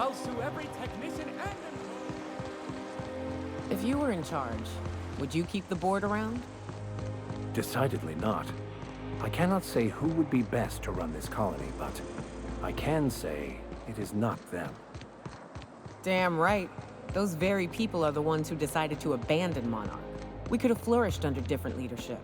I'll sue every technician and... If you were in charge, would you keep the board around? Decidedly not. I cannot say who would be best to run this colony, but I can say it is not them. Damn right. Those very people are the ones who decided to abandon Monarch. We could have flourished under different leadership.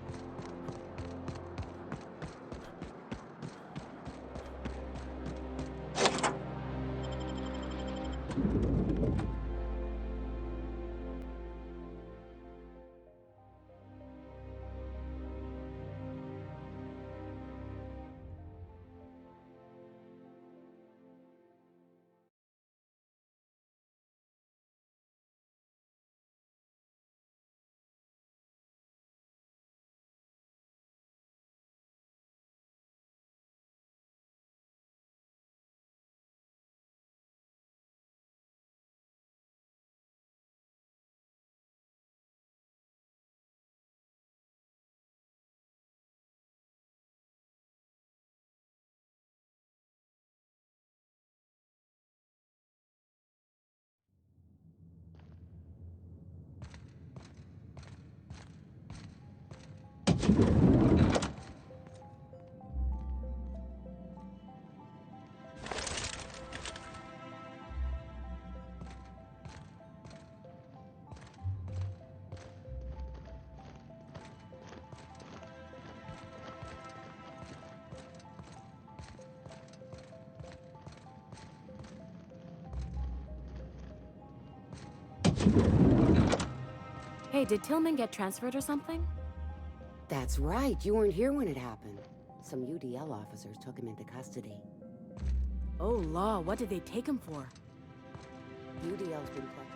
Hey, did Tillman get transferred or something? That's right, you weren't here when it happened. Some UDL officers took him into custody. Oh, law, what did they take him for? UDL's been collecting.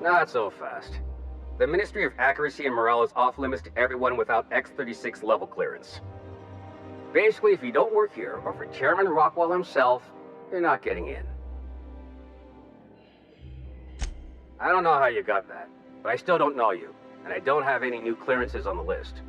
Not so fast. The Ministry of Accuracy and Morale is off limits to everyone without X-36 level clearance. Basically, if you don't work here, or for Chairman Rockwell himself, you're not getting in. I don't know how you got that, but I still don't know you, and I don't have any new clearances on the list.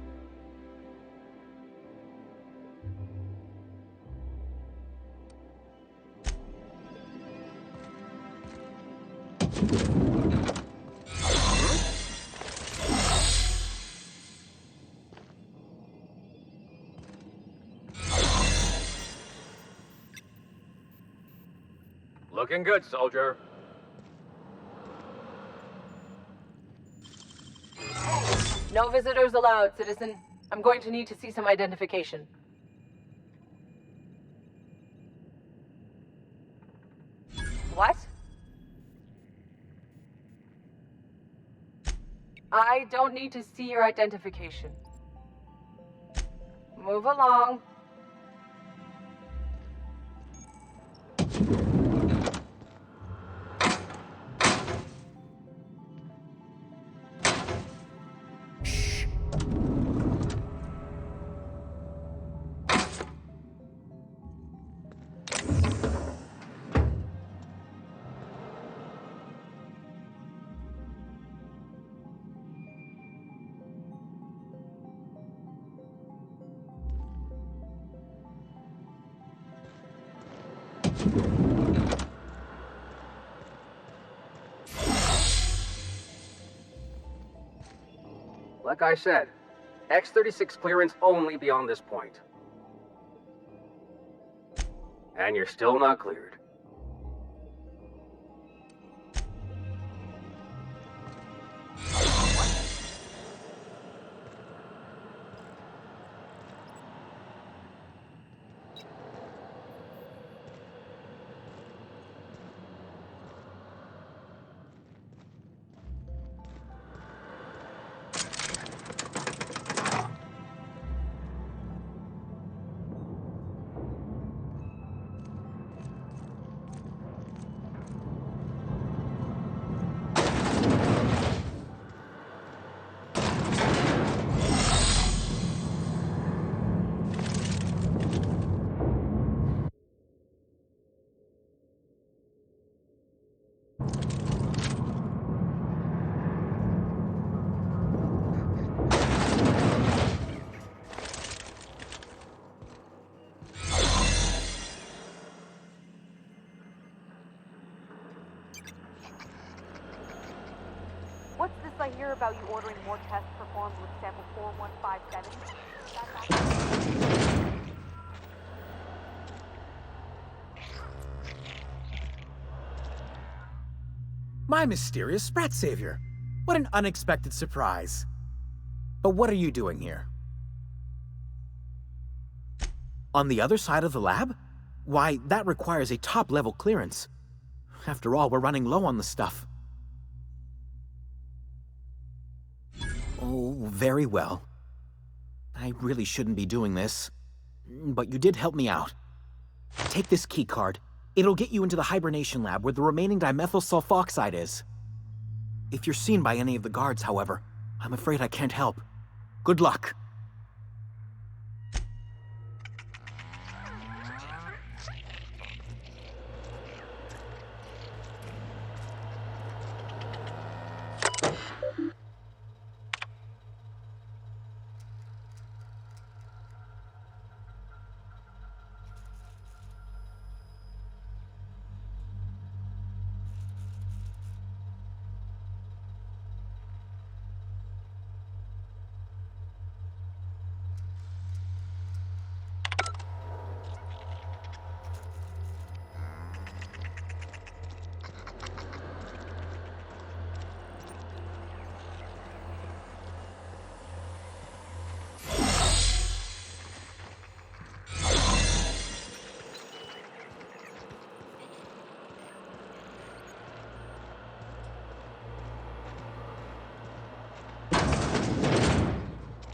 Looking good, soldier. No visitors allowed, citizen. I'm going to need to see some identification. What? I don't need to see your identification. Move along. Like I said, X-36 clearance only beyond this point. And you're still not cleared. hear about you ordering more tests performed with sample 4157? My mysterious Sprat Savior. What an unexpected surprise. But what are you doing here? On the other side of the lab? Why, that requires a top-level clearance. After all, we're running low on the stuff. Oh, very well. I really shouldn't be doing this. But you did help me out. Take this key card. It'll get you into the hibernation lab where the remaining dimethyl sulfoxide is. If you're seen by any of the guards, however, I'm afraid I can't help. Good luck.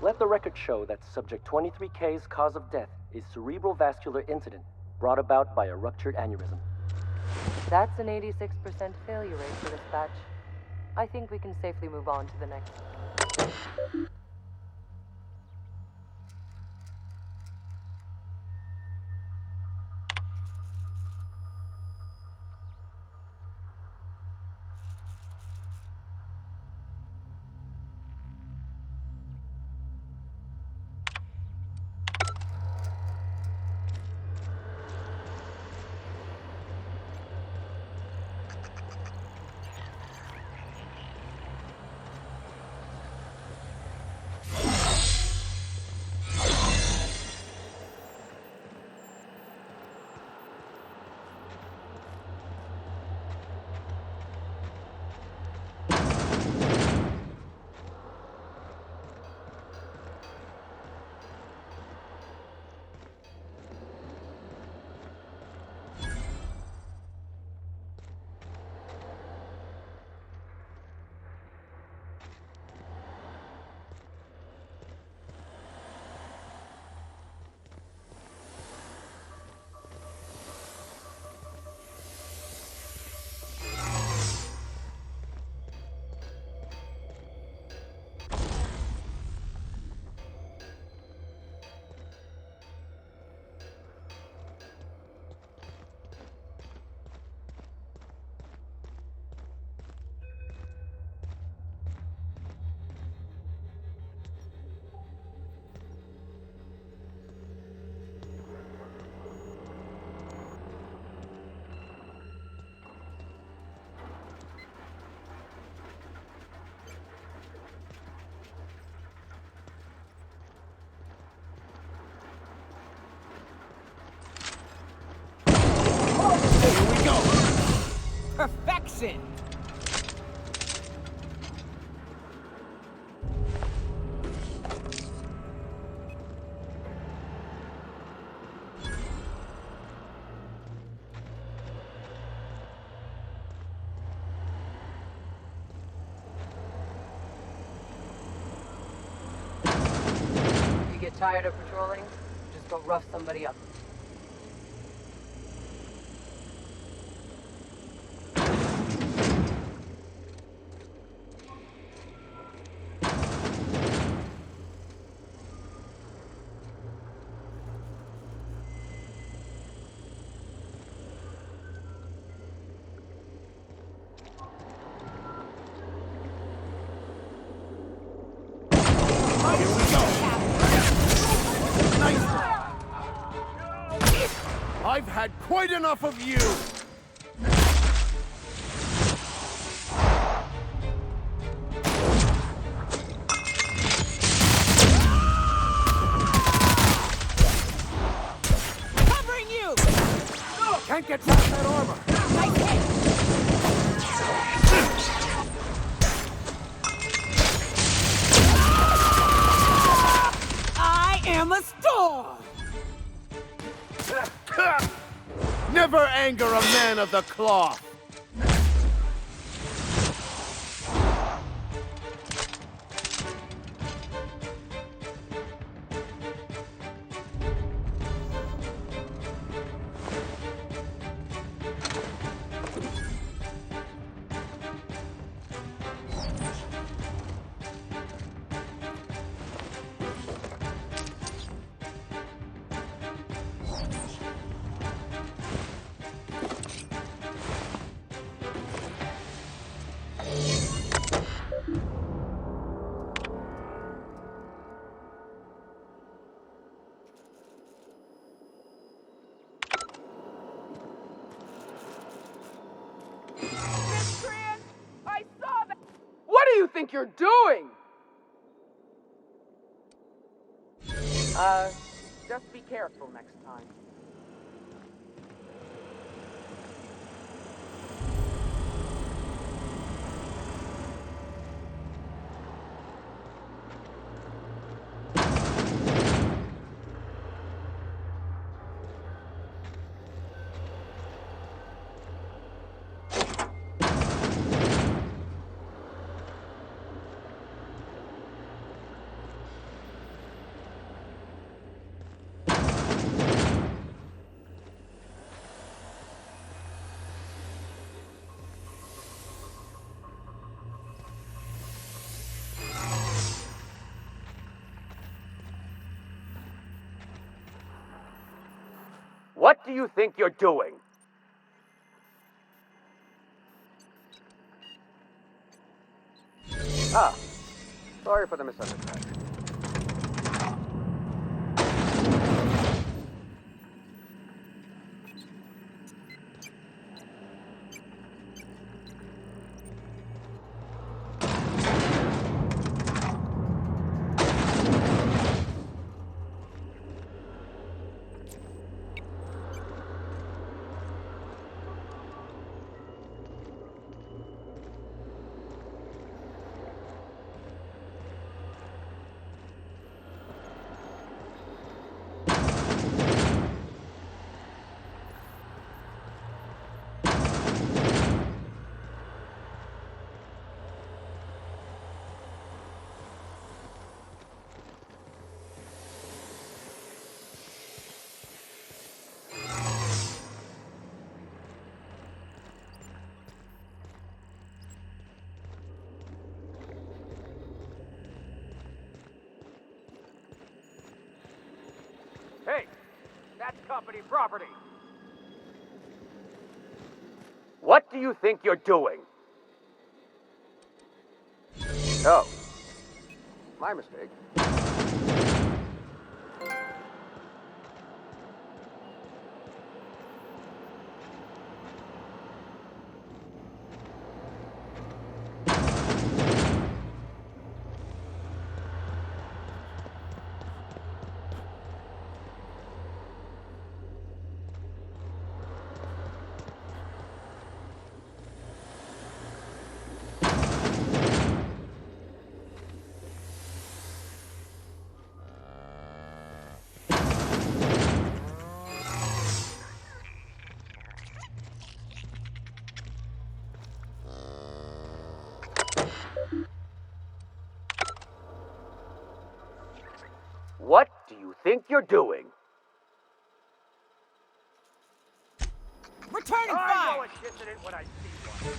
Let the record show that Subject 23K's cause of death is cerebral vascular incident brought about by a ruptured aneurysm. That's an 86% failure rate for this batch. I think we can safely move on to the next. Perfection! You get tired of patrolling? Just go rough somebody up. I've had quite enough of you! can't get past that armor. I am a star! Never anger a man of the cloth. What do you think you're doing? Just be careful next time. What do you think you're doing? Ah, sorry for the misunderstanding. Hey, that's company property. What do you think you're doing? Oh, my mistake. What do you think you're doing? Returning I fire! know a dissident when I see one.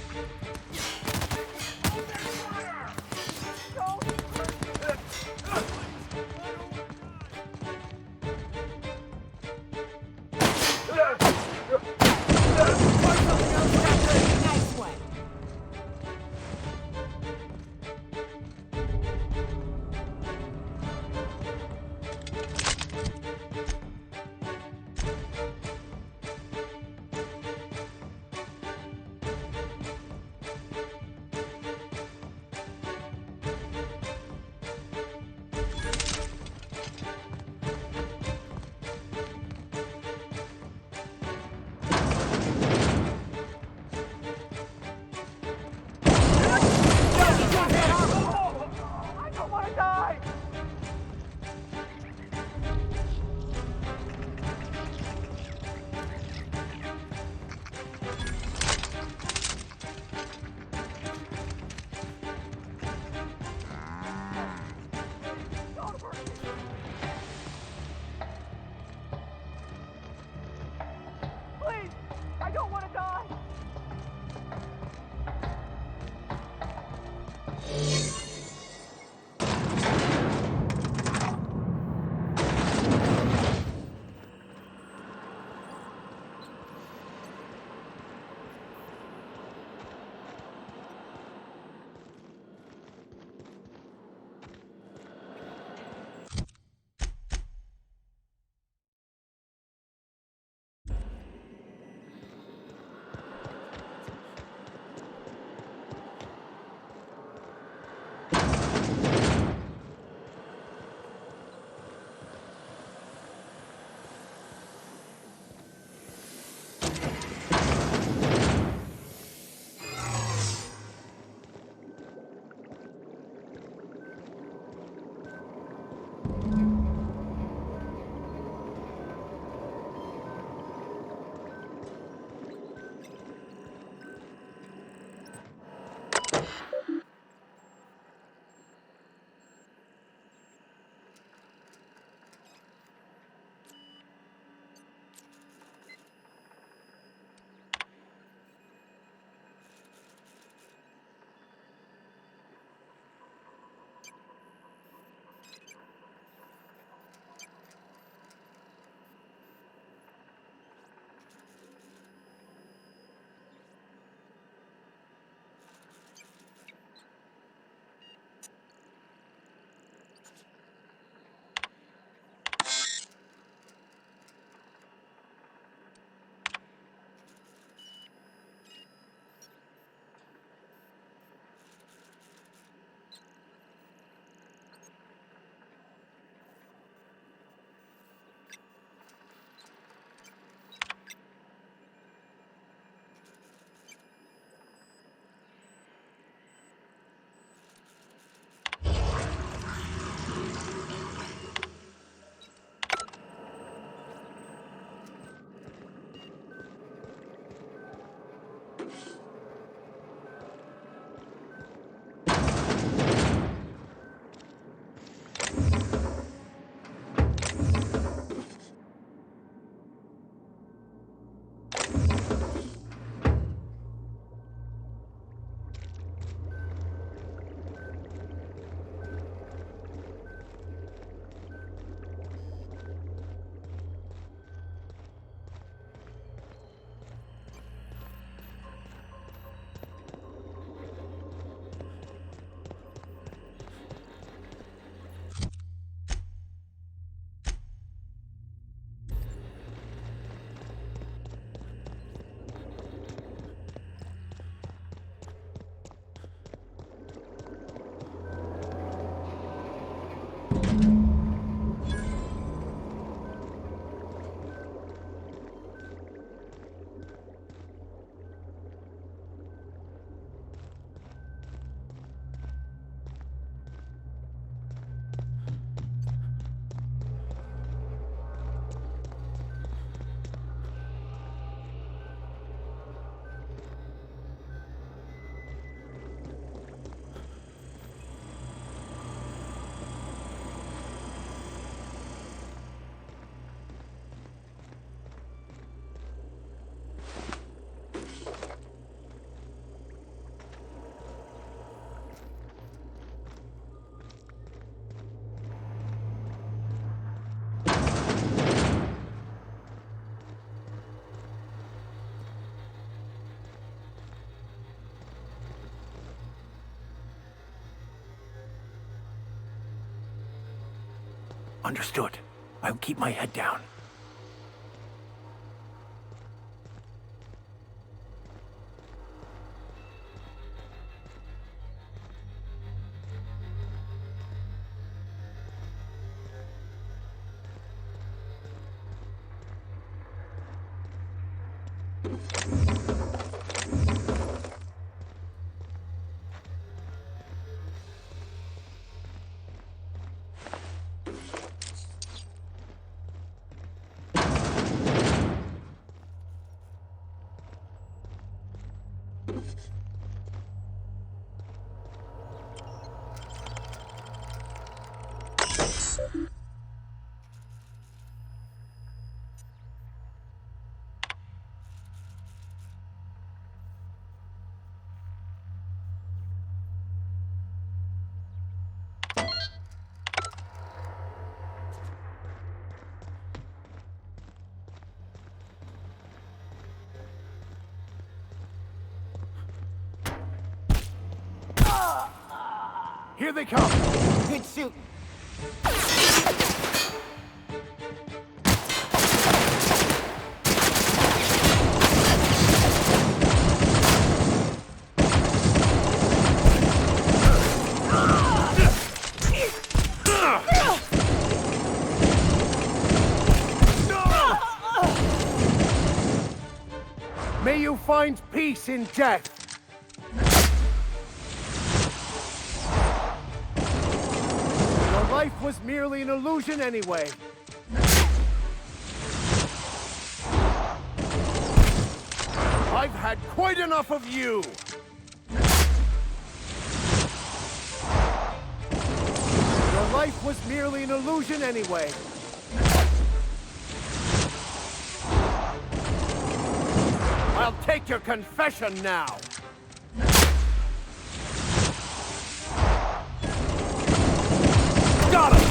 Nice one. Understood. I'll keep my head down. Here they come! Good shooting. May you find peace in death. Your life was merely an illusion anyway. I've had quite enough of you. Your life was merely an illusion anyway. I'll take your confession now. Got him!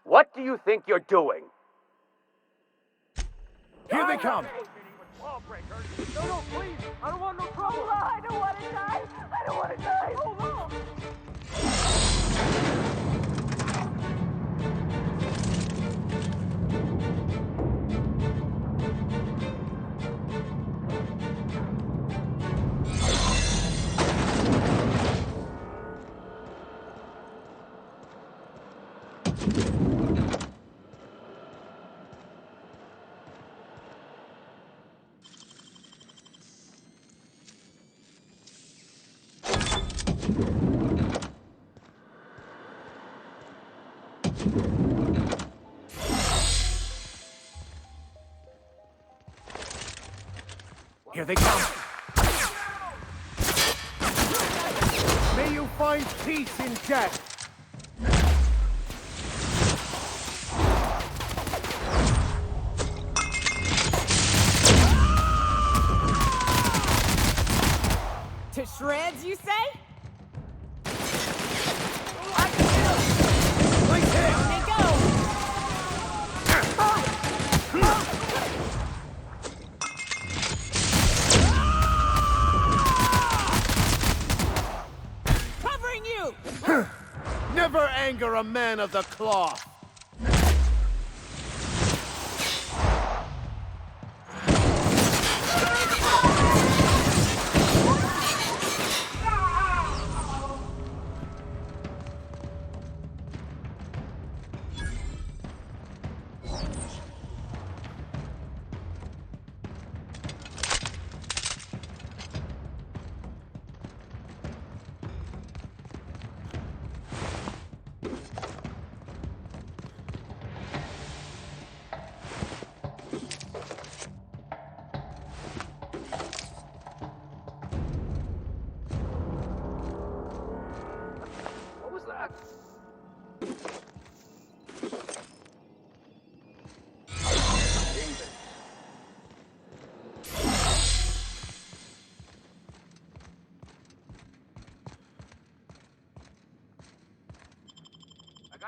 What do you think you're doing? Here they come! No, no, please! I don't want no trouble! I don't want to die! I don't want to die! Hold on! Here they come! May you find peace in death! To shreds, you say? Nice hit! Down they go! Covering you! Never anger a man of the cloth!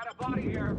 Got a body here.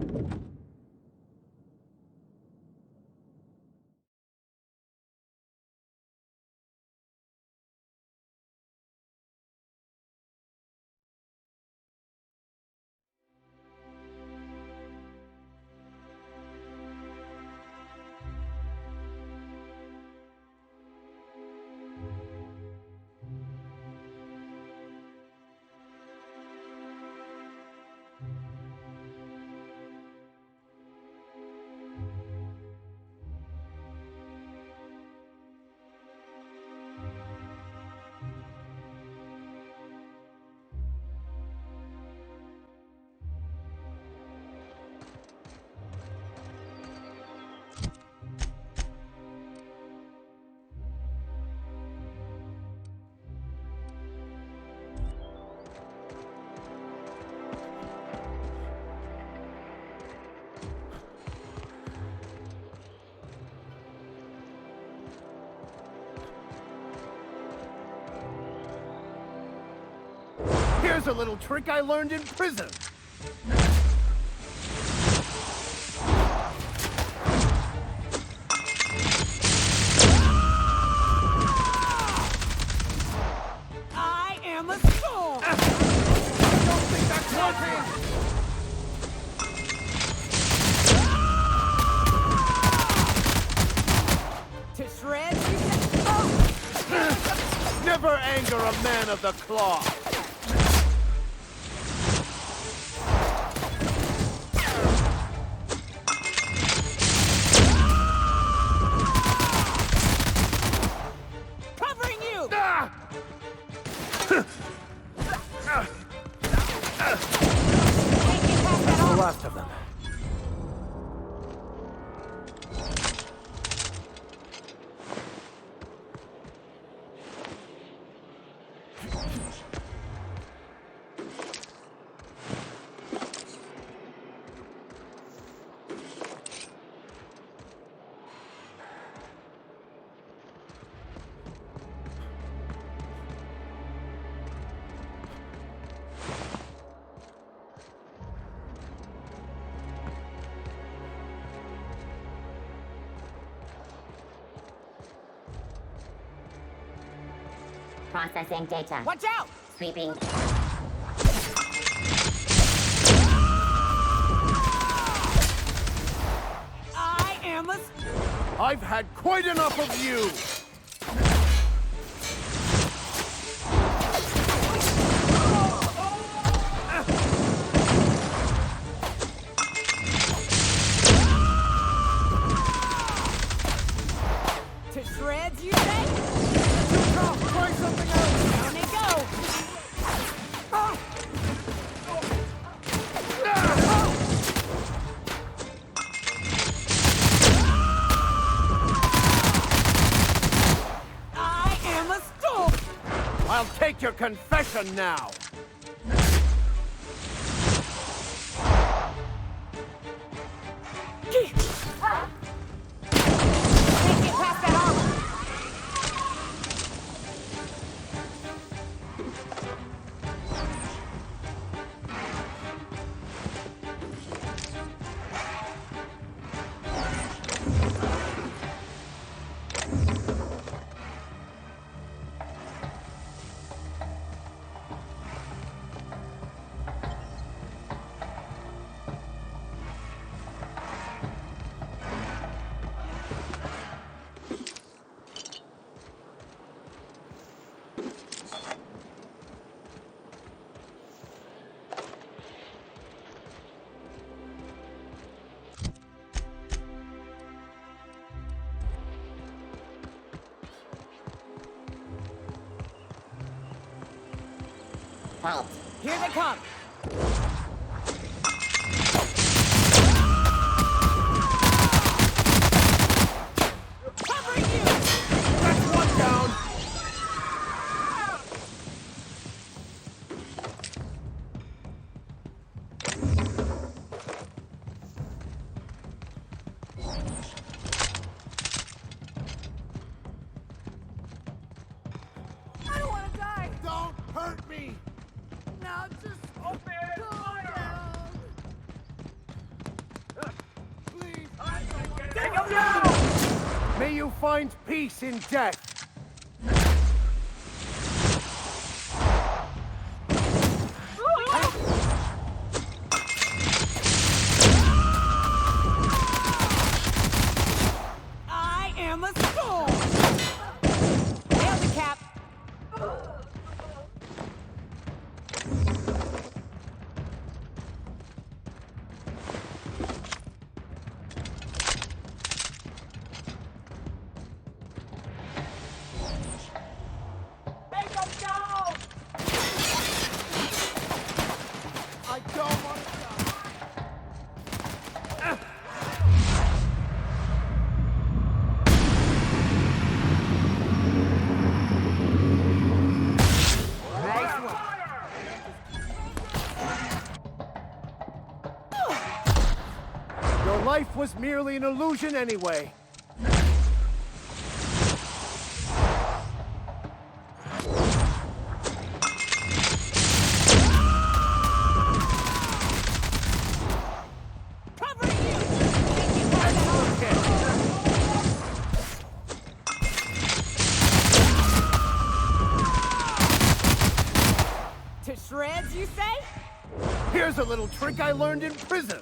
Here's a little trick I learned in prison. I am a storm! I don't think that's working! To shreds, you said? Oh! Never anger a man of the cloth! Covering you! That's the last of them. Processing data. Watch out! Sweeping. I am a... I've had quite enough of you! To shreds, you say? Try something else! Down it go! I am a storm! I'll take your confession now! Can't get past that armor. Halt. Here they come! Covering you! That's one down! I don't want to die. Don't hurt me! Now just open. Calm down. May you find peace in death. I am a storm! Nailed the cap! I don't want to die. Nice one. Your life was merely an illusion anyway. Covering you! Excellent hit. To shreds, you say? Here's a little trick I learned in prison.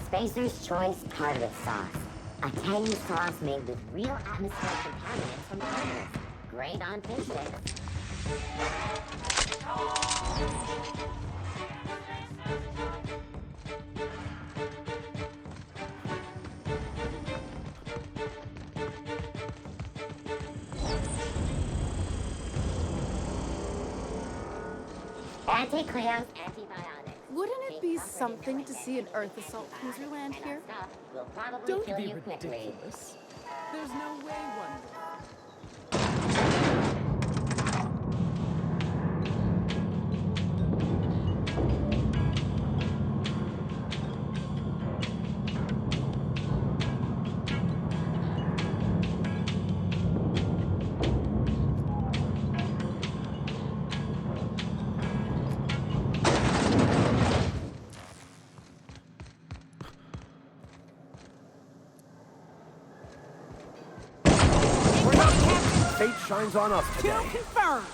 Spacer's Choice tartar sauce. A tangy sauce made with real atmospheric contaminants from tartars. Great on fish sticks. Anti-Cleo's antibiotics. Wouldn't it be something to see an Earth assault cruiser land here? Will probably Don't kill be you quickly. ridiculous. There's no way one would. Fate shines on us Kill today. confirmed!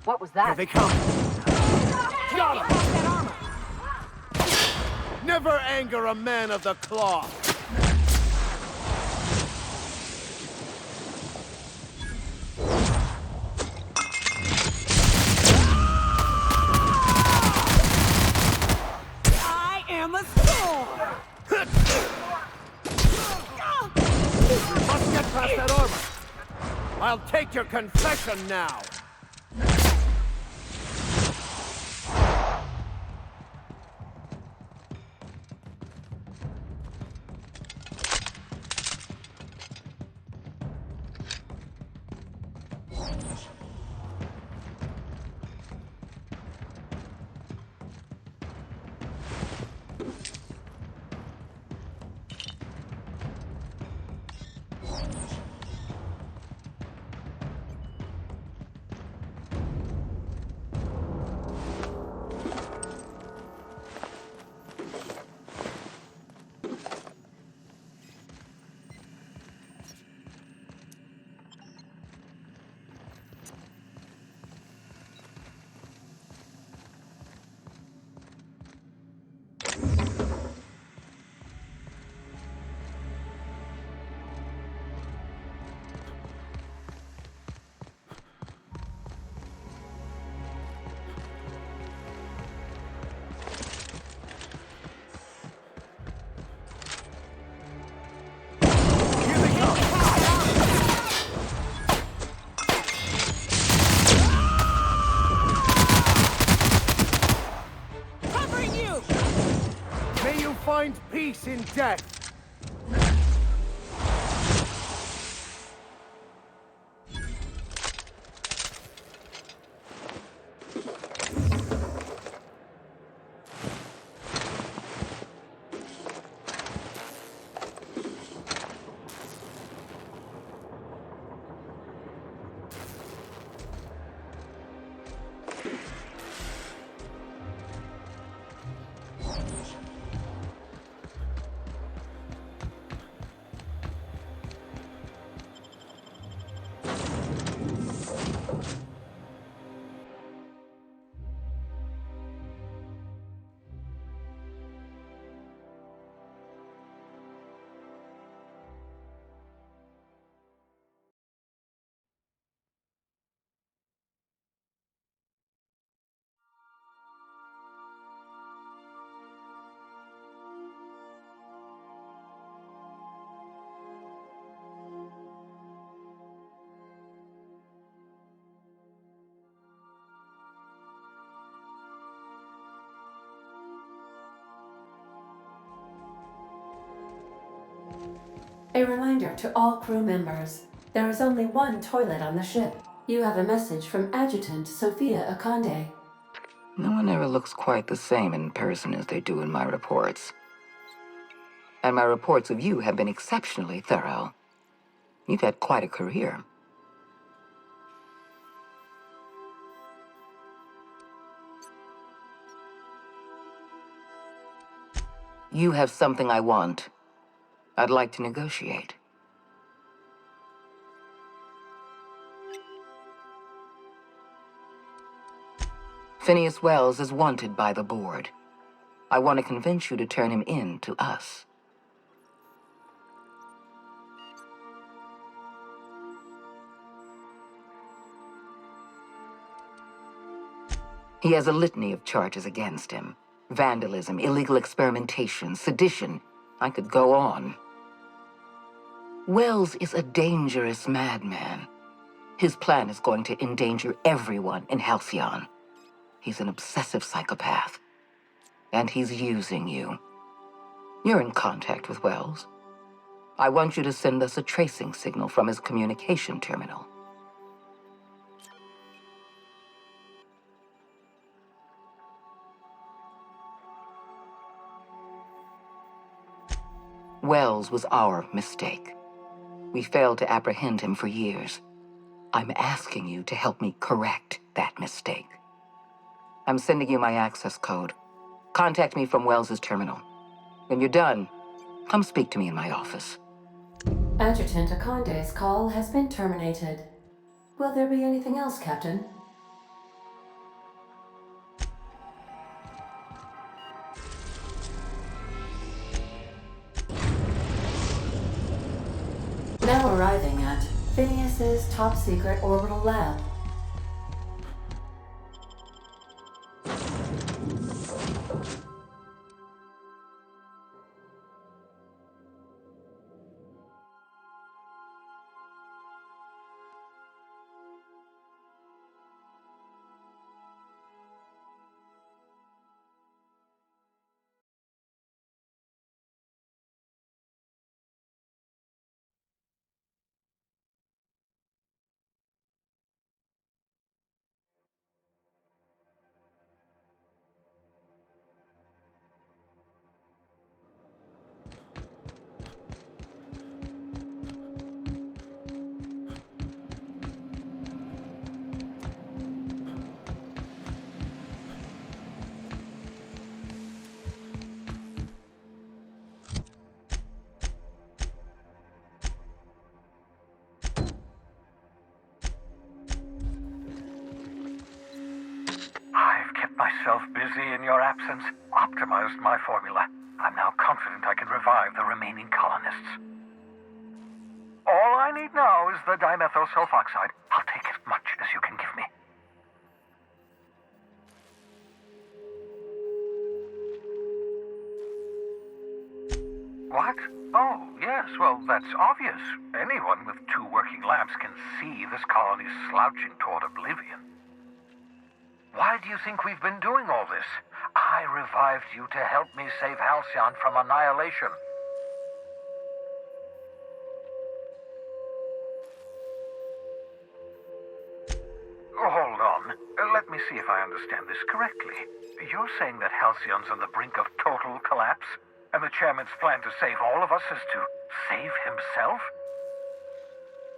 What was Here that? they come. Got him. That armor! Never anger a man of the cloth. I am a storm! Must get past that armor. I'll take your confession now. Find peace in death. A reminder to all crew members. There is only one toilet on the ship. You have a message from Adjutant Sophia Akande. No one ever looks quite the same in person as they do in my reports. And my reports of you have been exceptionally thorough. You've had quite a career. You have something I want. I'd like to negotiate. Phineas Wells is wanted by the board. I want to convince you to turn him in to us. He has a litany of charges against him. Vandalism, illegal experimentation, sedition. I could go on. Wells is a dangerous madman. His plan is going to endanger everyone in Halcyon. He's an obsessive psychopath. And he's using you. You're in contact with Wells. I want you to send us a tracing signal from his communication terminal. Wells was our mistake. We failed to apprehend him for years. I'm asking you to help me correct that mistake. I'm sending you my access code. Contact me from Wells's terminal. When you're done, come speak to me in my office. Adjutant Akande's call has been terminated. Will there be anything else, Captain? Now arriving at Phineas's top-secret orbital lab. I've kept myself busy in your absence, optimized my formula. I'm now confident I can revive the remaining colonists. All I need now is the dimethyl sulfoxide. I'll take as much as you can give me. What? Oh, yes, well, that's obvious. Anyone with 2 working labs can see this colony's slouching toward oblivion. Why do you think we've been doing all this? I revived you to help me save Halcyon from annihilation. Hold on. Let me see if I understand this correctly. You're saying that Halcyon's on the brink of total collapse, and the chairman's plan to save all of us is to save himself?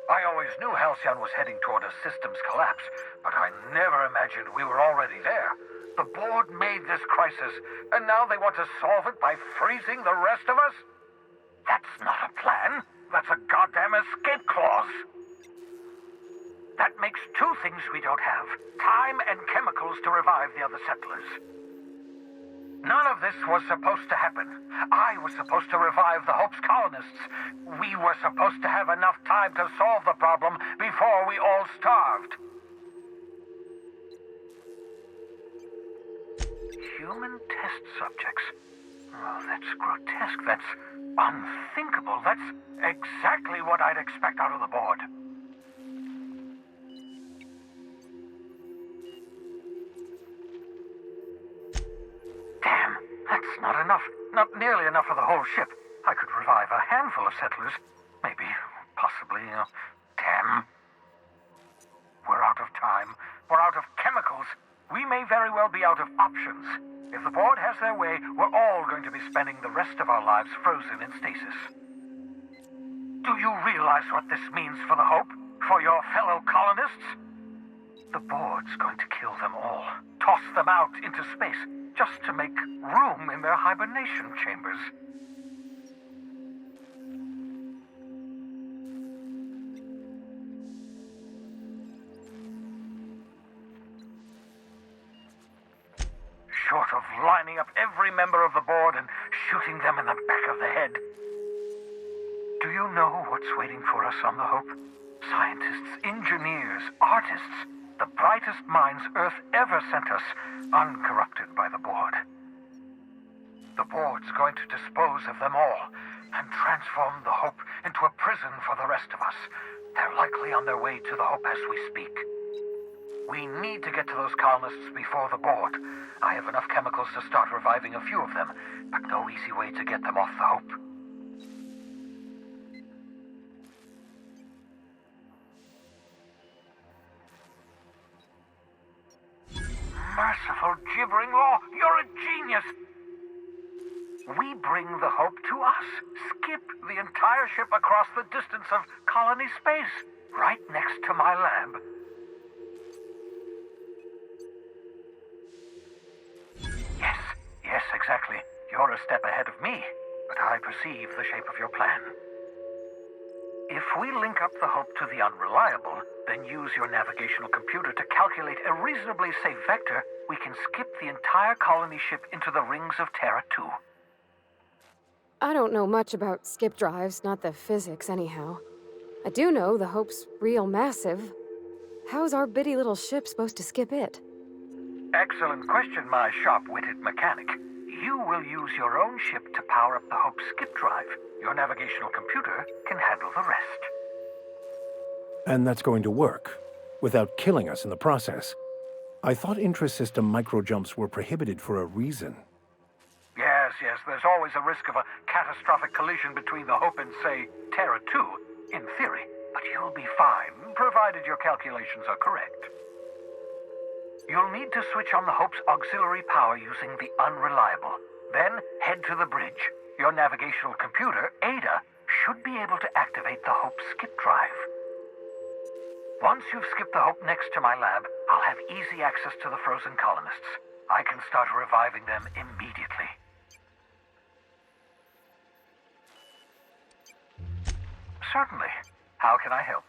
I always knew Halcyon was heading toward a systems collapse, but I never imagined we were already there. The board made this crisis, and now they want to solve it by freezing the rest of us? That's not a plan. That's a goddamn escape clause. That makes 2 things we don't have: time and chemicals to revive the other settlers. None of this was supposed to happen. I was supposed to revive the Hope's colonists. We were supposed to have enough time to solve the problem before we all starved. Human test subjects. Oh, that's grotesque. That's unthinkable. That's exactly what I'd expect out of the board. Damn, that's not enough. Not nearly enough for the whole ship. I could revive a handful of settlers, Maybe, possibly, 10. We're out of time. We're out of chemicals. We may very well be out of options. If the board has their way, we're all going to be spending the rest of our lives frozen in stasis. Do you realize what this means for the Hope? For your fellow colonists? The board's going to kill them all. Toss them out into space, just to make room in their hibernation chambers. Short of lining up every member of the board and shooting them in the back of the head. Do you know what's waiting for us on the Hope? Scientists, engineers, artists, the brightest minds Earth ever sent us, uncorrupted by the board. The board's going to dispose of them all and transform the Hope into a prison for the rest of us. They're likely on their way to the Hope as we speak. We need to get to those colonists before the board. I have enough chemicals to start reviving a few of them, but no easy way to get them off the Hope. Merciful gibbering law, you're a genius! We bring the Hope to us. Skip the entire ship across the distance of colony space, right next to my lab. Yes, exactly. You're a step ahead of me, but I perceive the shape of your plan. If we link up the Hope to the Unreliable, then use your navigational computer to calculate a reasonably safe vector, we can skip the entire colony ship into the rings of Terra 2. I don't know much about skip drives, not the physics anyhow. I do know the Hope's real massive. How's our bitty little ship supposed to skip it? Excellent question, my sharp-witted mechanic. You will use your own ship to power up the Hope's skip drive. Your navigational computer can handle the rest. And that's going to work, without killing us in the process. I thought intra-system microjumps were prohibited for a reason. Yes, there's always a risk of a catastrophic collision between the Hope and, say, Terra 2, in theory. But you'll be fine, provided your calculations are correct. You'll need to switch on the Hope's auxiliary power using the Unreliable. Then head to the bridge. Your navigational computer, Ada, should be able to activate the Hope's skip drive. Once you've skipped the Hope next to my lab, I'll have easy access to the frozen colonists. I can start reviving them immediately. Certainly. How can I help?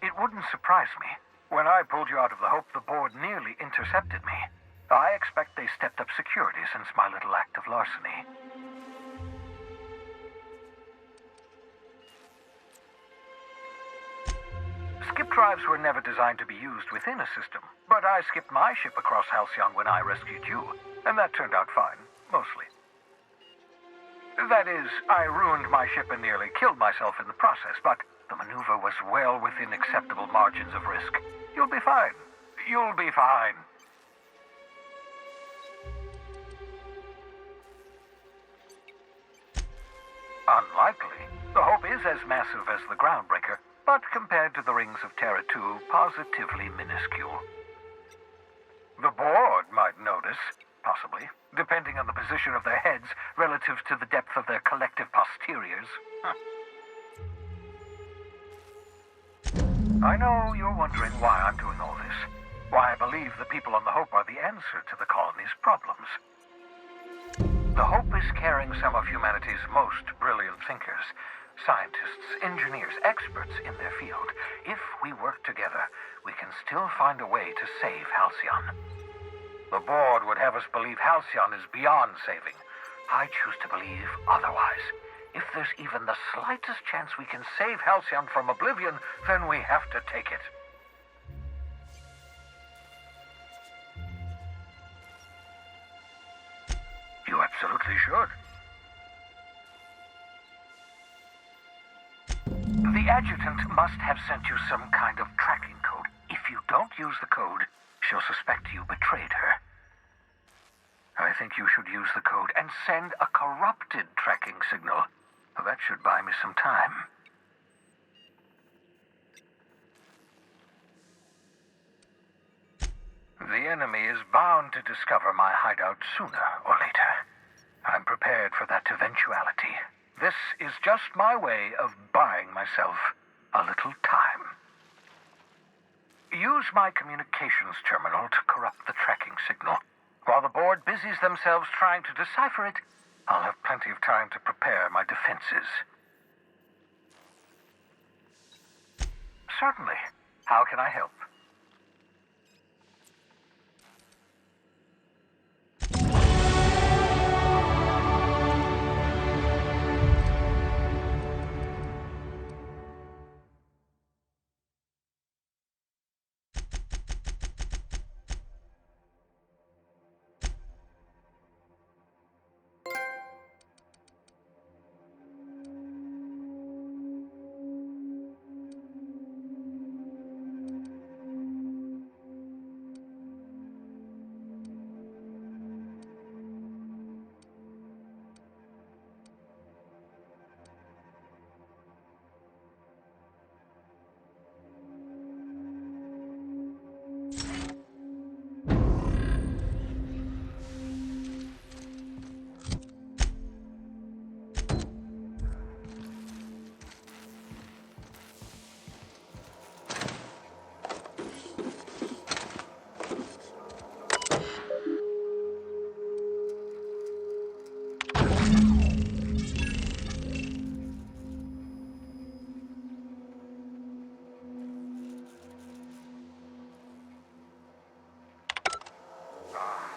It wouldn't surprise me. When I pulled you out of the Hope, the board nearly intercepted me. I expect they stepped up security since my little act of larceny. Skip drives were never designed to be used within a system, but I skipped my ship across Halcyon when I rescued you, and that turned out fine, mostly. That is, I ruined my ship and nearly killed myself in the process, but the maneuver was well within acceptable margins of risk. You'll be fine. You'll be fine. Unlikely. The Hope is as massive as the Groundbreaker, but compared to the rings of Terra 2, positively minuscule. The board might notice, possibly, depending on the position of their heads relative to the depth of their collective posteriors. I know you're wondering why I'm doing all this. Why I believe the people on the Hope are the answer to the colony's problems. The Hope is carrying some of humanity's most brilliant thinkers, scientists, engineers, experts in their field. If we work together, we can still find a way to save Halcyon. The board would have us believe Halcyon is beyond saving. I choose to believe otherwise. If there's even the slightest chance we can save Halcyon from oblivion, then we have to take it. You absolutely should. The adjutant must have sent you some kind of tracking code. If you don't use the code, she'll suspect you betrayed her. I I think you should use the code and send a corrupted tracking signal. That should buy me some time. The enemy is bound to discover my hideout sooner or later. I'm prepared for that eventuality. This is just my way of buying myself a little time. Use my communications terminal to corrupt the tracking signal. While the board busies themselves trying to decipher it, I'll have plenty of time to prepare my defenses. Certainly. How can I help?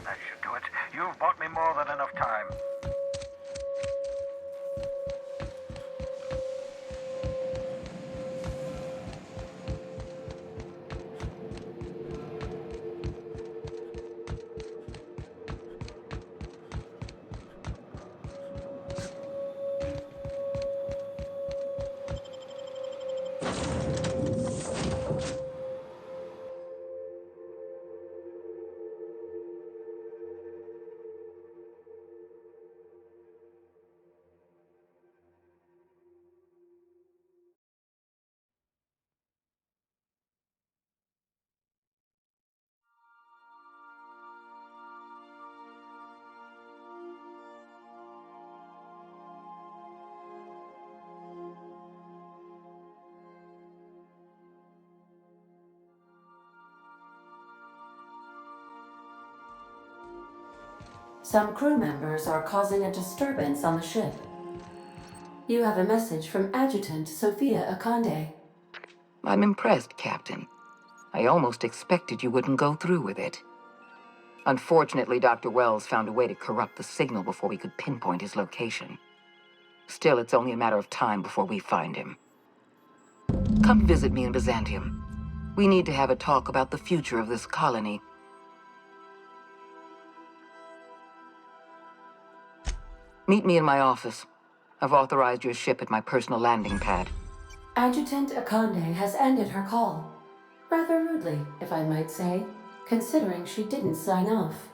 That should do it. You've bought me more than enough time. Some crew members are causing a disturbance on the ship. You have a message from Adjutant Sophia Akande. I'm impressed, Captain. I almost expected you wouldn't go through with it. Unfortunately, Dr. Wells found a way to corrupt the signal before we could pinpoint his location. Still, it's only a matter of time before we find him. Come visit me in Byzantium. We need to have a talk about the future of this colony. Meet me in my office. I've authorized your ship at my personal landing pad. Adjutant Akande has ended her call. Rather rudely, if I might say, considering she didn't sign off.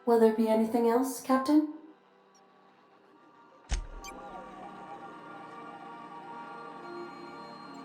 Will there be anything else, Captain?